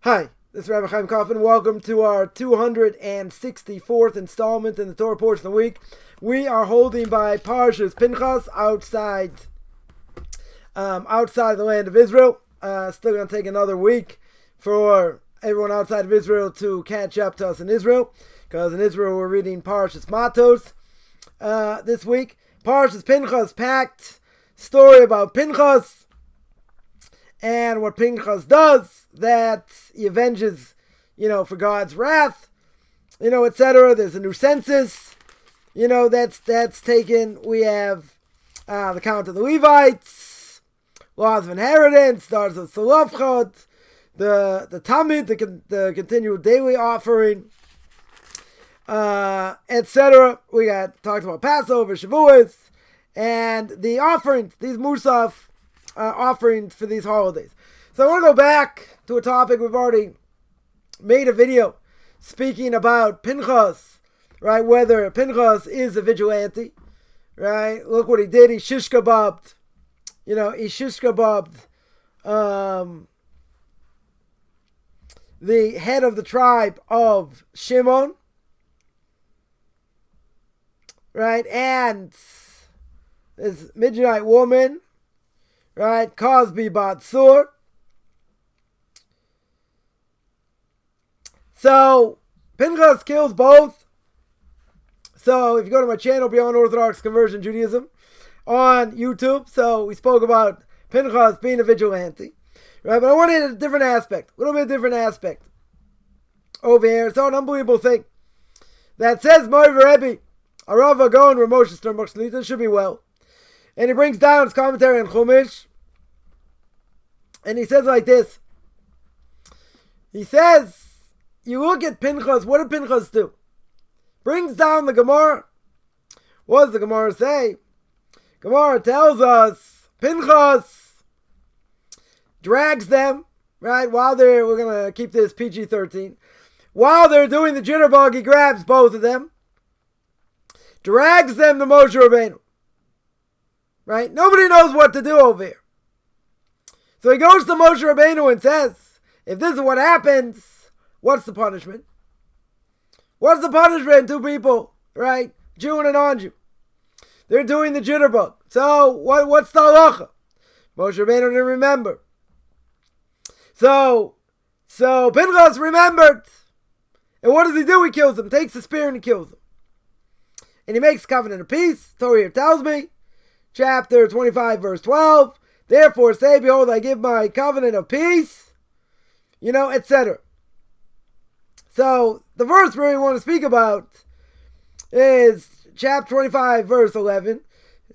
Hi, this is Rabbi Chaim Kaufman. Welcome to our 264th installment in the Torah portion of the week. We are holding by Parshas Pinchas outside the land of Israel. Still going to take another week for everyone outside of Israel to catch up to us in Israel, because in Israel we're reading Parshas Matos this week. Parshas Pinchas, packed story about Pinchas and what Pinchas does, that he avenges, for God's wrath, etc. There's a new census, that's taken. We have the count of the Levites, laws of inheritance, stars of Salafchot, the Tamid, the continual daily offering, etc. We talked about Passover, Shavuos, and the offerings, these Musaf offerings for these holidays. So I want to go back to a topic we've already made a video speaking about Pinchas, right? Whether Pinchas is a vigilante, right? Look what he did. He shish kebabbed, the head of the tribe of Shimon, right? And this Midianite woman, right? Cosby Batsur. So Pinchas kills both. So if you go to my channel, Beyond Orthodox Conversion Judaism on YouTube, so we spoke about Pinchas being a vigilante, right? But I wanted a different aspect, a little bit different aspect over here. So an unbelievable thing that says Moiv Rebbe, Arav Agon, Ramosha Sternbuch Shlita, should be well. And he brings down his commentary on Chumash, and he says like this. He says, you look at Pinchas, what did Pinchas do? Brings down the Gemara. What does the Gemara say? Gemara tells us Pinchas drags them, right? We're going to keep this PG-13. While they're doing the jitterbug, he grabs both of them, drags them to Moshe Rabbeinu, right? Nobody knows what to do over here. So he goes to Moshe Rabbeinu and says, if this is what happens, what's the punishment? What's the punishment? Two people, right? Jew and a non-Jew. They're doing the jitterbug. So what's the halacha? Moshe Rabbeinu didn't remember. So Pinchas remembered. And what does he do? He kills them. Takes the spear and he kills them. And he makes a covenant of peace. Torah here tells me, chapter 25, verse 12. Therefore say, behold, I give my covenant of peace, etc. So the verse we really want to speak about is chapter 25, verse 11.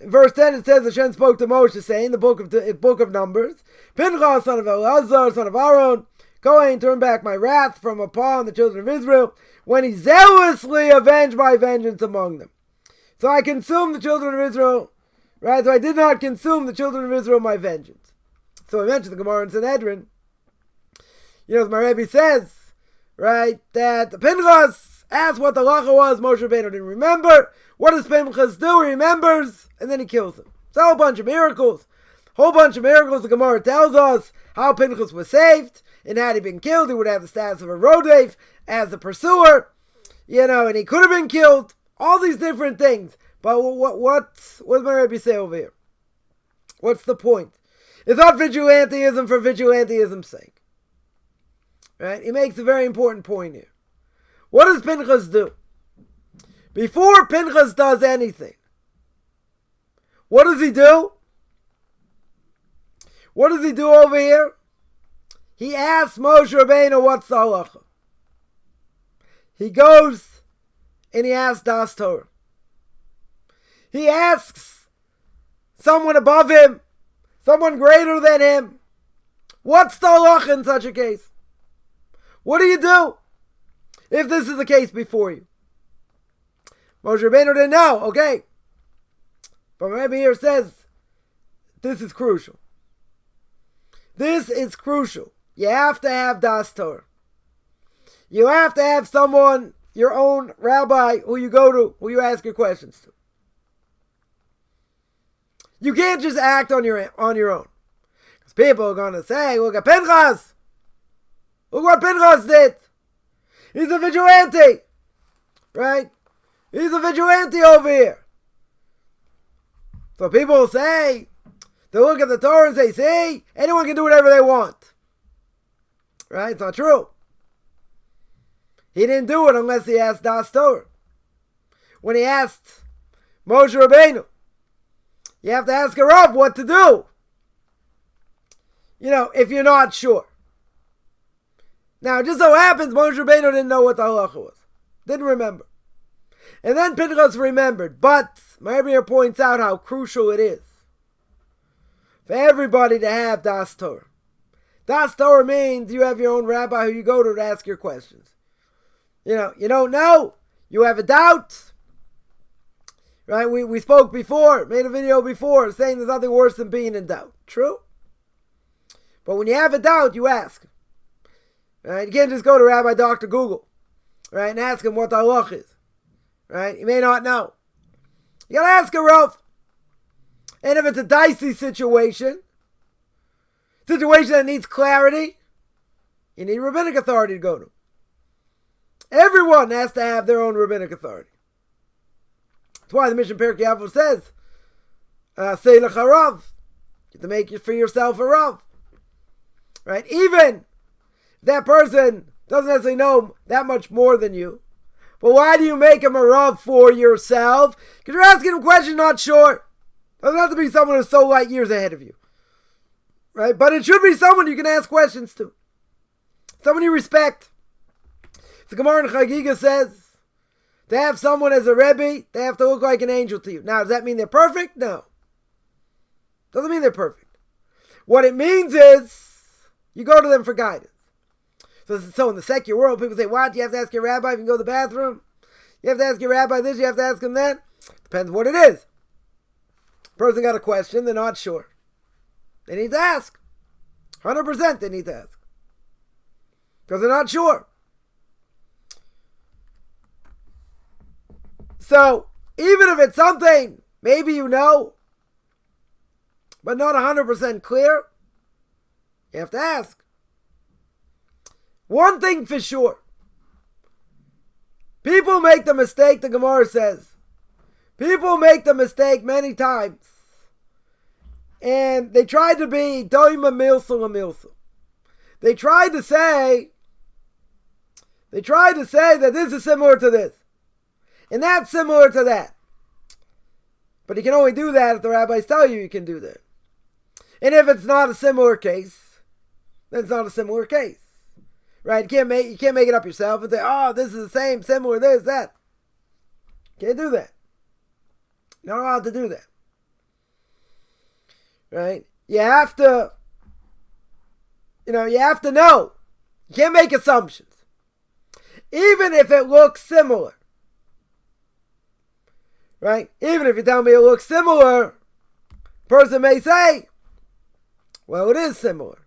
In verse 10 it says, Hashem spoke to Moshe, saying, the book of Numbers, Pinchas, son of Eleazar, son of Aaron, Kohen, turn back my wrath from upon the children of Israel, when he zealously avenged my vengeance among them. So I consumed the children of Israel, right? So I did not consume the children of Israel my vengeance. So I mentioned the Gemara in Sanhedrin. As my Rebbe says, right, that Pinchas asked what the halacha was. Moshe Rabbeinu didn't remember. What does Pinchas do? He remembers, and then he kills him. It's a whole bunch of miracles. The Gemara tells us how Pinchas was saved, and had he been killed, he would have the status of a rodef as the pursuer, and he could have been killed. All these different things. But what does my Rebbe say over here? What's the point? It's not vigilantism for vigilantism's sake. Right? He makes a very important point here. What does Pinchas do? Before Pinchas does anything, what does he do? What does he do over here? He asks Moshe Rabbeinu, what's the halacha? He goes and he asks Das Torah. He asks someone above him, someone greater than him, what's the halacha in such a case? What do you do if this is the case before you? Moshe Rabbeinu didn't know, okay. But Rebbe here says, this is crucial. This is crucial. You have to have Das Torah. You have to have someone, your own rabbi, who you go to, who you ask your questions to. You can't just act on your own. Because people are going to say, look at Pinchas. Look what Pinchas did. He's a vigilante. Right? He's a vigilante over here. So people say, they look at the Torah and say, see, anyone can do whatever they want. Right? It's not true. He didn't do it unless he asked Das Torah. When he asked Moshe Rabbeinu, you have to ask a Rav what to do. If you're not sure. Now, it just so happens Moshe Rabbeinu didn't know what the halacha was. Didn't remember. And then Pinchas remembered. But my Rebbe points out how crucial it is for everybody to have Das Torah. Das Torah means you have your own rabbi who you go to ask your questions. You don't know. You have a doubt. Right? We spoke before, made a video before, saying there's nothing worse than being in doubt. True? But when you have a doubt, you ask. Right? You can't just go to Rabbi Dr. Google, right, and ask him what the halach is. Right? You may not know. You gotta ask a Rav. And if it's a dicey situation that needs clarity, you need rabbinic authority to go to. Everyone has to have their own rabbinic authority. That's why the Mishnah Perkei Avos says, say lecha Rav. You have to make for yourself a Rav. Right? Even if that person doesn't necessarily know that much more than you. But why do you make him a Rav for yourself? Because you're asking him questions not sure. Doesn't have to be someone who's so light years ahead of you. Right? But it should be someone you can ask questions to. Someone you respect. The Gemara in Chagiga says, to have someone as a Rebbe, they have to look like an angel to you. Now, does that mean they're perfect? No. Doesn't mean they're perfect. What it means is, you go to them for guidance. So in the secular world, people say, what? You have to ask your rabbi if you can go to the bathroom? You have to ask your rabbi this, you have to ask him that? Depends what it is. Person got a question, they're not sure. They need to ask. 100% they need to ask. Because they're not sure. So, even if it's something maybe you know, but not 100% clear, you have to ask. One thing for sure. People make the mistake, the Gemara says. People make the mistake many times. And they try to be doima milsa milsa. They try to say that this is similar to this. And that's similar to that. But you can only do that if the rabbis tell you you can do that. And if it's not a similar case, then it's not a similar case. Right? You can't make it up yourself and say, oh, this is the same, similar, this, that. Can't do that. You're not allowed to do that. Right? You have to know. You can't make assumptions. Even if it looks similar. Right? Even if you tell me it looks similar, person may say, well, it is similar.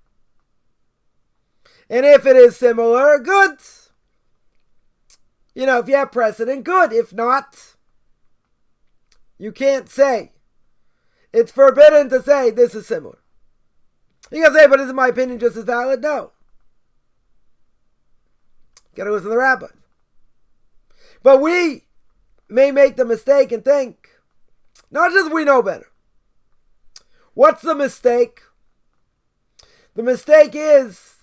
And if it is similar, good. If you have precedent, good. If not, you can't say. It's forbidden to say this is similar. You can say, but isn't my opinion just as valid? No. You gotta listen to the rabbis. But we may make the mistake and think, not just we know better. What's the mistake? The mistake is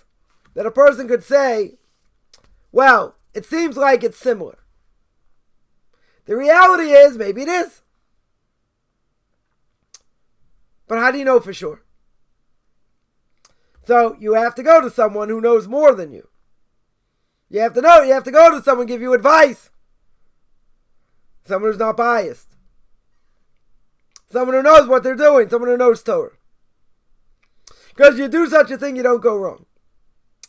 that a person could say, well, it seems like it's similar. The reality is, maybe it is. But how do you know for sure? So you have to go to someone who knows more than you. You have to go to someone give you advice. Someone who's not biased. Someone who knows what they're doing. Someone who knows Torah. Because you do such a thing, you don't go wrong.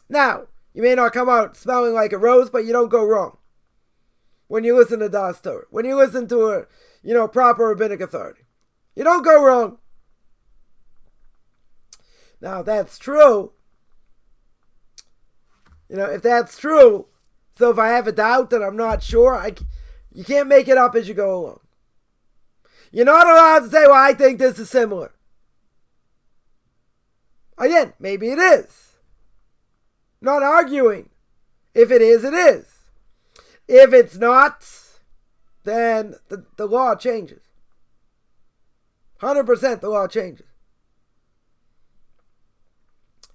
Now, you may not come out smelling like a rose, but you don't go wrong. When you listen to Das Torah. When you listen to a proper rabbinic authority. You don't go wrong. Now, if that's true, if that's true, so if I have a doubt that I'm not sure, you can't make it up as you go along. You're not allowed to say, well, I think this is similar. Again, maybe it is. Not arguing. If it is, it is. If it's not, then the law changes. 100% the law changes.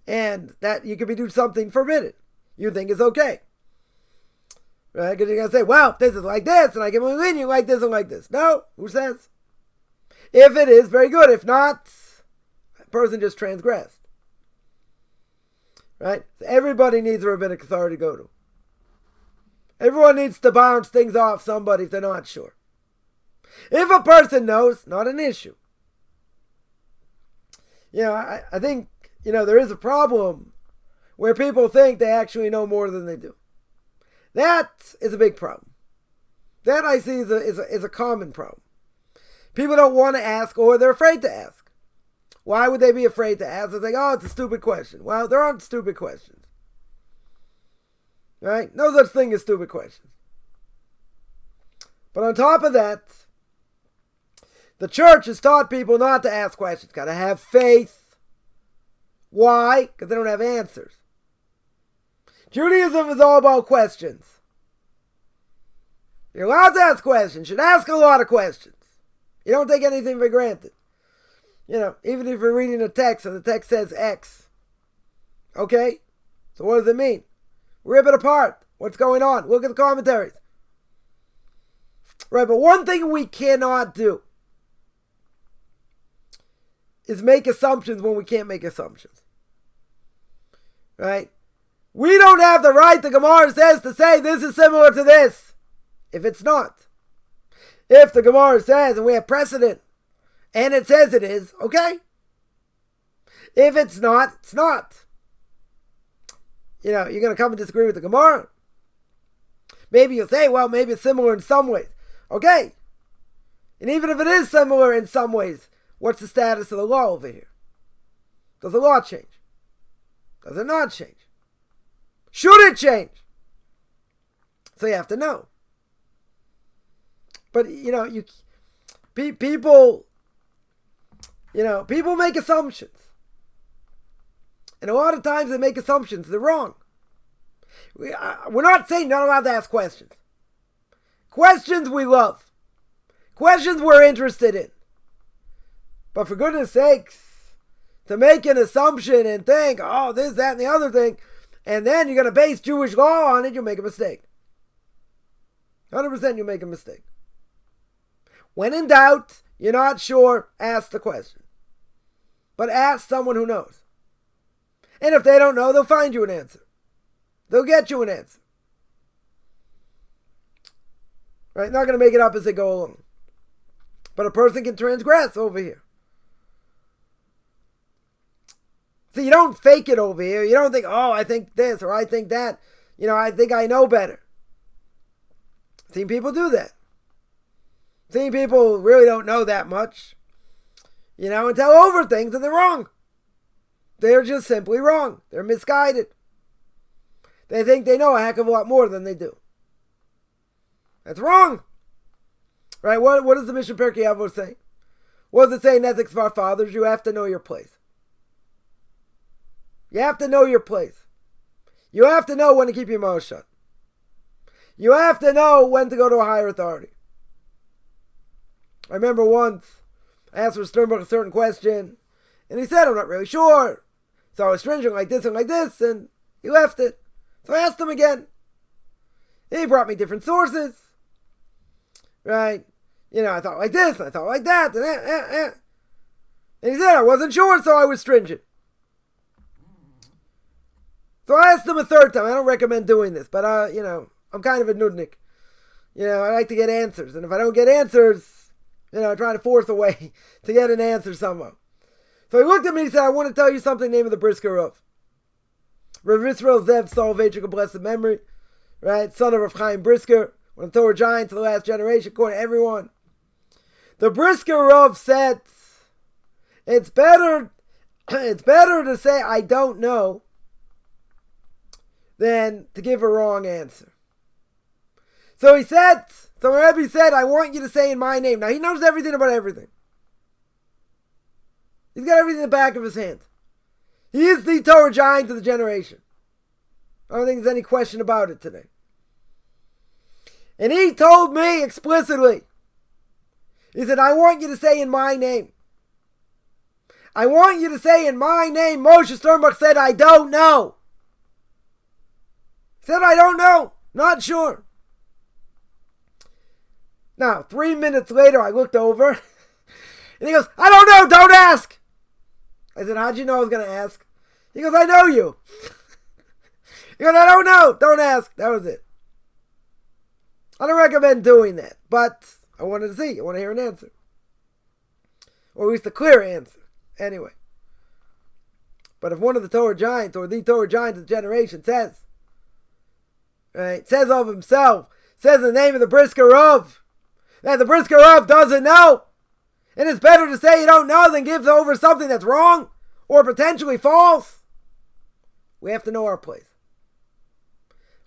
And that you could be doing something forbidden. You think it's okay. Right? Because you're going to say, well, this is like this, and I can only lenient like this and like this. No. Who says? If it is, very good. If not, the person just transgressed. Right? So everybody needs a rabbinic authority to go to. Everyone needs to bounce things off somebody if they're not sure. If a person knows, not an issue. I think, there is a problem where people think they actually know more than they do. That is a big problem. That I see is a common problem. People don't want to ask, or they're afraid to ask. Why would they be afraid to ask? They're like, oh, it's a stupid question. Well, there aren't stupid questions. Right? No such thing as stupid questions. But on top of that, the church has taught people not to ask questions. Got to have faith. Why? Because they don't have answers. Judaism is all about questions. You're allowed to ask questions. You should ask a lot of questions. You don't take anything for granted. Even if you're reading a text and the text says X. Okay? So what does it mean? Rip it apart. What's going on? Look at the commentaries. Right, but one thing we cannot do is make assumptions when we can't make assumptions. Right? We don't have the right, the Gemara says, to say this is similar to this, if it's not. If the Gemara says, and we have precedent, and it says it is, okay. If it's not, it's not. You're going to come and disagree with the Gemara. Maybe you'll say, well, maybe it's similar in some ways. Okay. And even if it is similar in some ways, what's the status of the law over here? Does the law change? Does it not change? Should it change? So you have to know. But, people make assumptions. And a lot of times they make assumptions. They're wrong. We're not saying not allowed to ask questions. Questions we love. Questions we're interested in. But for goodness sakes, to make an assumption and think, oh, this, that, and the other thing, and then you're going to base Jewish law on it, you'll make a mistake. 100% you'll make a mistake. When in doubt, you're not sure, ask the question. But ask someone who knows. And if they don't know, they'll find you an answer. They'll get you an answer. Right? Not going to make it up as they go along. But a person can transgress over here. So you don't fake it over here. You don't think, oh, I think this or I think that. I think I know better. Seen people do that. Seen people really don't know that much. And tell over things and they're wrong. They're just simply wrong. They're misguided. They think they know a heck of a lot more than they do. That's wrong. Right? What does the Mishnah Pirkei Avos say? What does it say in Ethics of Our Fathers? You have to know your place. You have to know your place. You have to know when to keep your mouth shut. You have to know when to go to a higher authority. I remember once I asked for Sternberg a certain question, and he said, I'm not really sure. So I was stringent like this, and he left it. So I asked him again. And he brought me different sources. Right? I thought like this, and I thought like that, and he said I wasn't sure, so I was stringent. So I asked him a third time. I don't recommend doing this, but I'm kind of a nudnik. I like to get answers, and if I don't get answers, I try to force a way to get an answer somehow. So he looked at me and he said, I want to tell you something, name of the Brisker of. Rav Yisrael Zev Soloveitchik of blessed memory, right? Son of Rav Chaim Brisker, one of the Torah giants of the last generation, according to everyone. The Brisker of said, it's better to say I don't know than to give a wrong answer. So Rebbe said, I want you to say in my name. Now he knows everything about everything. He's got everything in the back of his hand. He is the Torah giant of the generation. I don't think there's any question about it today. And he told me explicitly, he said, I want you to say in my name. I want you to say in my name, Moshe Sternbuch said, I don't know. He said, I don't know. Not sure. Now, 3 minutes later, I looked over, and he goes, I don't know, don't ask. I said, how'd you know I was going to ask? He goes, I know you. He goes, I don't know, don't ask. That was it. I don't recommend doing that, but I wanted to see. I want to hear an answer. Or at least a clear answer. Anyway. But if one of the Torah giants, or the Torah giants of the generation says, right, says of himself, says the name of the Brisker Rav, that the Brisker Rav doesn't know, and it's better to say you don't know than give over something that's wrong or potentially false, we have to know our place.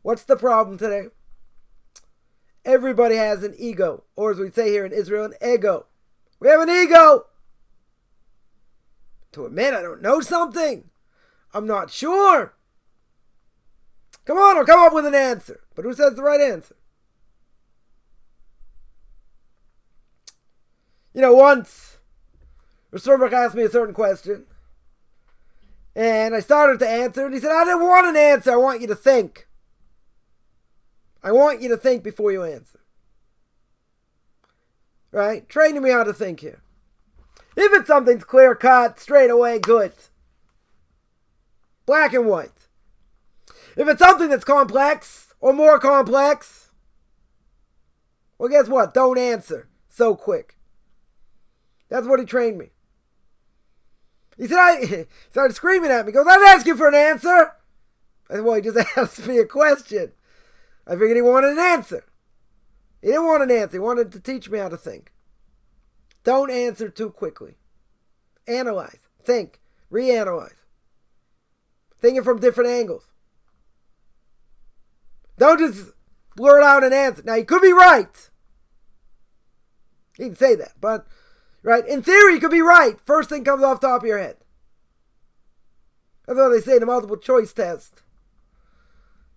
What's the problem today? Everybody has an ego, or as we say here in Israel, an ego. We have an ego. To admit I don't know something, I'm not sure. Come on, I'll come up with an answer. But who says the right answer? You know, once, Sternbuch asked me a certain question, and I started to answer, and he said, I didn't want an answer, I want you to think. I want you to think before you answer. Right? Training me how to think here. If it's something's clear cut, straight away, good. Black and white. If it's something that's complex, or more complex, well, guess what? Don't answer so quick. That's what he trained me. He said, he started screaming at me. He goes, I didn't ask you for an answer. I said, well, he just asked me a question. I figured he wanted an answer. He didn't want an answer. He wanted to teach me how to think. Don't answer too quickly. Analyze. Think. Reanalyze. Think it from different angles. Don't just blurt out an answer. Now, he could be right. He can say that, but, right, in theory, he could be right. First thing comes off the top of your head. That's what they say in the multiple choice test.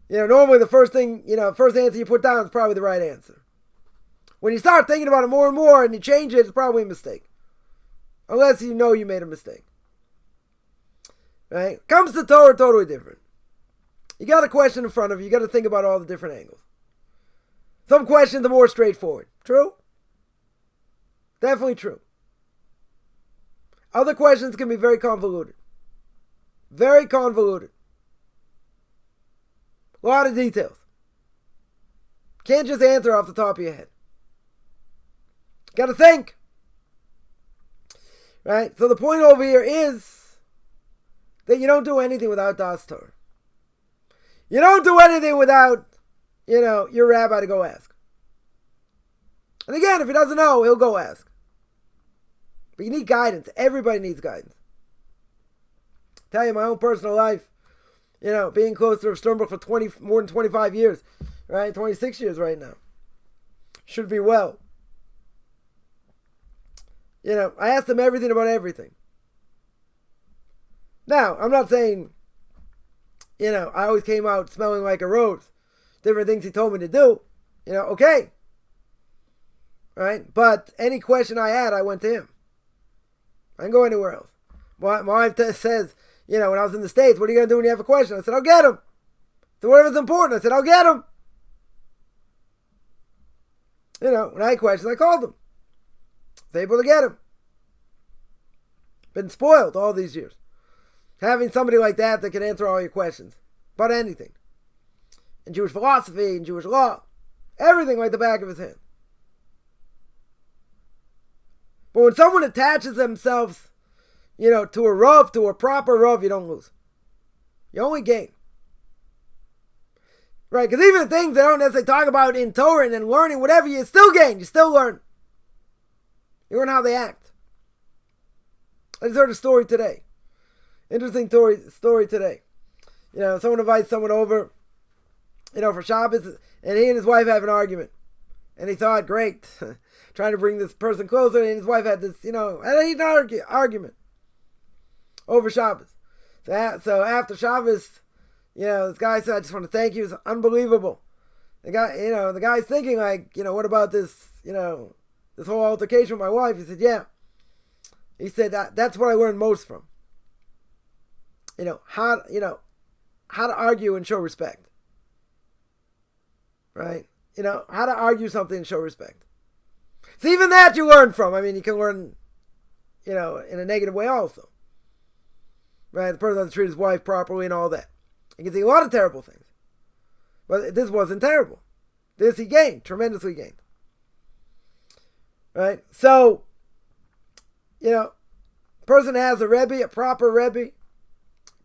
You know, normally the first thing, first answer you put down is probably the right answer. When you start thinking about it more and more and you change it, it's probably a mistake. Unless you know you made a mistake. Right? Comes to Torah, totally different. You got a question in front of you. You got to think about all the different angles. Some questions are more straightforward. True? Definitely true. Other questions can be very convoluted. Very convoluted. A lot of details. Can't just answer off the top of your head. Got to think. Right? So the point over here is that you don't do anything without Das Torah. You don't do anything without, your rabbi to go ask. And again, if he doesn't know, he'll go ask. But you need guidance. Everybody needs guidance. Tell you, my own personal life, being close to Sternbuch for more than 25 years, right? 26 years right now. Should be well. I asked him everything about everything. Now, I'm not saying, I always came out smelling like a rose. Different things he told me to do. Okay. Right? But any question I had, I went to him. I didn't go anywhere else. My wife says, when I was in the States, what are you going to do when you have a question? I said, I'll get him. So whatever's important, I said, I'll get him. When I had questions, I called him. I was able to get him. Been spoiled all these years. Having somebody like that can answer all your questions. About anything. In Jewish philosophy, in Jewish law. Everything like the back of his hand. But when someone attaches themselves, to a Rav, to a proper Rav, you don't lose. You only gain. Right? Because even things they don't necessarily talk about in Torah and in learning, whatever, you still gain. You still learn. You learn how they act. I just heard a story today. Interesting story today. Someone invites someone over, for Shabbos, and he and his wife have an argument. And he thought, great, trying to bring this person closer, and his wife had this, had an argument over Shabbos. So after Shabbos, This guy said, I just want to thank you. It's unbelievable. The guy's thinking like, what about this, this whole altercation with my wife? He said, yeah. He said that's what I learned most from. How to argue and show respect. Right? How to argue something and show respect. So even that you learn from. I mean, you can learn, in a negative way also. Right? The person has to treat his wife properly and all that. You can see a lot of terrible things. But this wasn't terrible. This he gained, tremendously gained. Right? So, person has a Rebbe, a proper Rebbe,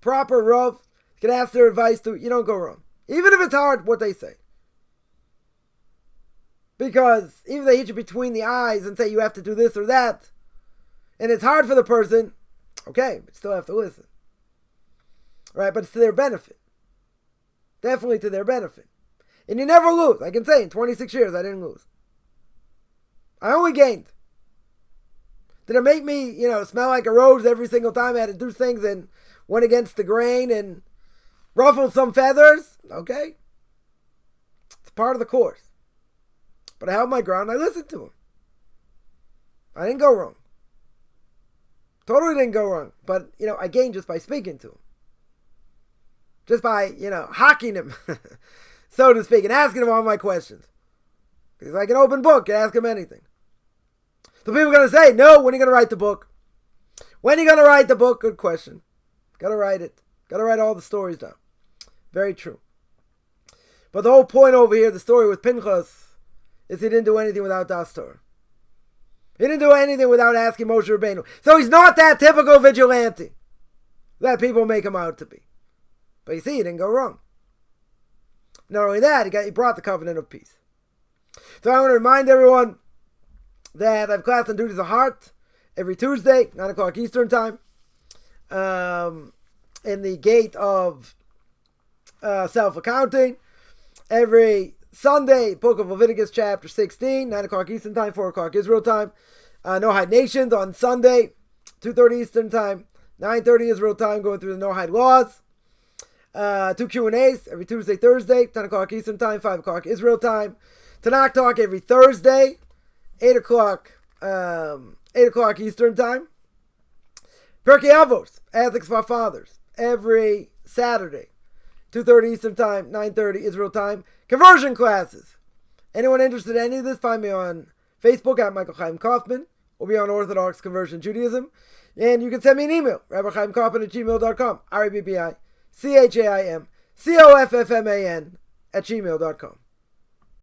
proper Rav, you can ask their advice to, you don't go wrong. Even if it's hard what they say. Because even if they hit you between the eyes and say you have to do this or that, and it's hard for the person, okay, but you still have to listen. Right? But it's to their benefit. Definitely to their benefit. And you never lose. I can say in 26 years I didn't lose. I only gained. Did it make me, smell like a rose every single time I had to do things and went against the grain and ruffled some feathers? Okay. It's part of the course. But I held my ground and I listened to him. I didn't go wrong. Totally didn't go wrong. But, I gained just by speaking to him. Just by, hocking him, so to speak, and asking him all my questions. He's like an open book. You ask him anything. So people are going to say, no, when are you going to write the book? When are you going to write the book? Good question. Got to write it. Got to write all the stories down. Very true. But the whole point over here, the story with Pinchas, is he didn't do anything without Das Torah. He didn't do anything without asking Moshe Rabbeinu. So he's not that typical vigilante that people make him out to be. But you see, he didn't go wrong. Not only that, he brought the covenant of peace. So I want to remind everyone that I have class on duties of heart every Tuesday, 9 o'clock Eastern time, in the gate of self-accounting. Every Sunday, book of Leviticus chapter 16, 9 o'clock Eastern time, 4 o'clock Israel time. Noahide Nations on Sunday, 2:30 Eastern time, 9:30 Israel time, going through the Noahide laws. 2 Q&As every Tuesday, Thursday, 10 o'clock Eastern time, 5 o'clock Israel time. Tanakh Talk every Thursday, 8 o'clock Eastern time. Pirkei Avos, Ethics of Our Fathers, every Saturday, 2:30 Eastern time, 9:30 Israel time. Conversion classes. Anyone interested in any of this, find me on Facebook at Michael Chaim Kaufman. We'll be on Orthodox Conversion Judaism. And you can send me an email, rabbichaimkaufman@gmail.com, RABBICHAIMCOFFMAN @gmail.com.